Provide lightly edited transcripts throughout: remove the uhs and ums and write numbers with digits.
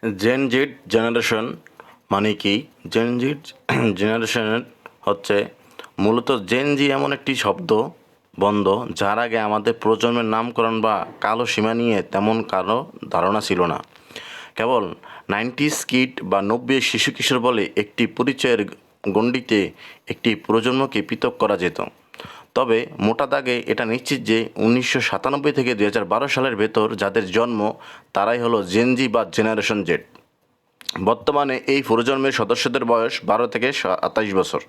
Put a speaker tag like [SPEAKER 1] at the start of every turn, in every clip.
[SPEAKER 1] Gen Z generation মানে কি? Gen Z generation হচ্ছে মূলত জেন জি এমন একটি শব্দ বন্ধ যার আগে আমাদের প্রজন্মের নামকরণ বা কালো সীমা নিয়ে তেমন কারো ধারণা ছিল না। কেবল 90s কিড বা 90 শিশু কিশোর বলে একটি পরিচয়ের গণ্ডিতে একটি প্রজন্মকে পৃথক করা যেত। তবে মোটা দাগে এটা নিশ্চিত যে 1997 থেকে 2012 সালের ভেতর যাদের জন্ম তারাই হলো জেন জি বা জেনারেশন জেড। বর্তমানে এই প্রজন্মের সদস্যদের বয়স 12 থেকে 27 বছর।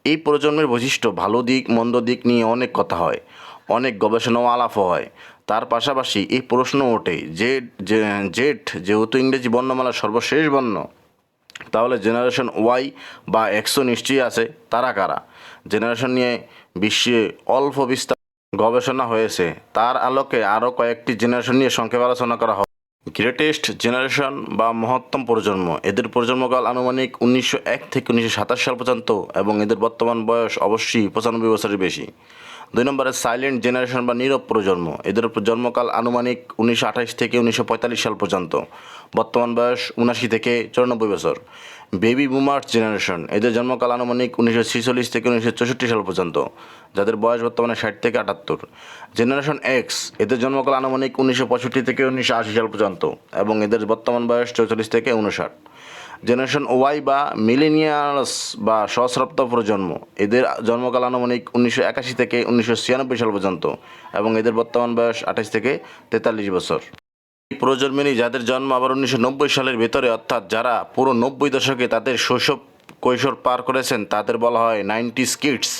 [SPEAKER 1] এই প্রজন্মের বৈশিষ্ট্য, ভালো দিক মন্দ দিক নিয়ে অনেক কথা হয়, অনেক গবেষণা ও আলাপও হয়। তার পাশাপাশি এই প্রশ্ন ওঠে যে জেড যেহেতু ইংরেজি বর্ণমালার সর্বশেষ বর্ণ, তাহলে জেনারেশন ওয়াই বা এক্সও নিশ্চয়ই আছে। তারা কারা? জেনারেশন নিয়ে বিশ্বে অল্প বিস্তার গবেষণা হয়েছে। তার আলোকে আরও কয়েকটি জেনারেশন নিয়ে সংক্ষেপে আলোচনা করা হবে। গ্রেটেস্ট জেনারেশন বা মহত্তম প্রজন্ম, এদের প্রজন্মকাল আনুমানিক 1901 থেকে 1927 সাল পর্যন্ত এবং এদের বর্তমান বয়স অবশ্যই 95 বছরের বেশি। 2 নম্বরে সাইলেন্ট জেনারেশন বা নীরব প্রজন্ম, এদের জন্মকাল আনুমানিক 1928 থেকে 1945 সাল পর্যন্ত, বর্তমান বয়স 79 থেকে 94 বছর। বেবি বুমার্স জেনারেশন, এদের জন্মকাল আনুমানিক 1946 থেকে 1964 সাল পর্যন্ত, যাদের বয়স বর্তমানে 60 থেকে 78। জেনারেশন এক্স, এদের জন্মকাল আনুমানিক 1965 থেকে 1980 সাল পর্যন্ত এবং এদের বর্তমান বয়স 44 থেকে 59। জেনারেশন ওয়াই বা মিলেনিয়ালস বা সহস্রাব্দ প্রজন্ম, এদের জন্মকাল আনুমানিক 1981 থেকে 1996 সাল পর্যন্ত এবং এদের বর্তমান বয়স 28 থেকে 43 বছর। এই প্রজন্মেরই যাদের জন্ম আবার 1990 সালের ভেতরে, অর্থাৎ যারা পুরো 90 দশকে তাদের শৈশব কৈশোর পার করেছেন, তাদের বলা হয় 90s কিডস।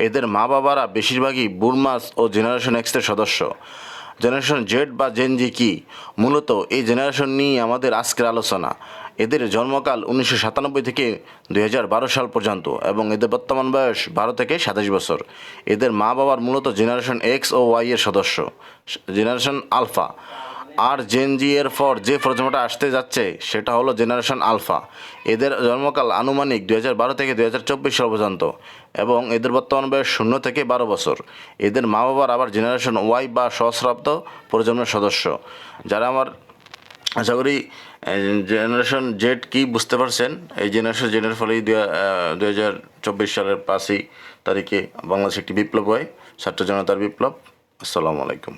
[SPEAKER 1] এদের মা বাবারা বেশিরভাগই বুরমাস ও জেনারেশন এক্সের সদস্য। জেনারেশন জেড বা জেন জি কি? মূলত এই জেনারেশন নিয়ে আমাদের আজকের আলোচনা। এদের জন্মকাল 1997 থেকে 2012 সাল পর্যন্ত এবং এদের বর্তমান বয়স 12 থেকে 27 বছর। এদের মা বাবার মূলত জেনারেশন এক্স ও ওয়াই এর সদস্য, জেনারেশন আলফা। আর জেন জি এর পর যে প্রজন্মটা আসতে যাচ্ছে সেটা হলো জেনারেশন আলফা। এদের জন্মকাল আনুমানিক 2012 থেকে 2024 সাল পর্যন্ত এবং এদের বর্তমান বয়স 0 থেকে 12 বছর। এদের মা বাবার আবার জেনারেশন ওয়াই বা সহস্রাব্দ প্রজন্মের সদস্য। যারা আমার আশা করি জেনারেশন জেড কি বুঝতে পারছেন। এই জেনারেশন জেডের ফলেই 2024 সালের 5ই তারিখে বাংলাদেশে একটি বিপ্লব হয়, ছাত্র জনতার বিপ্লব। আসসালামু আলাইকুম।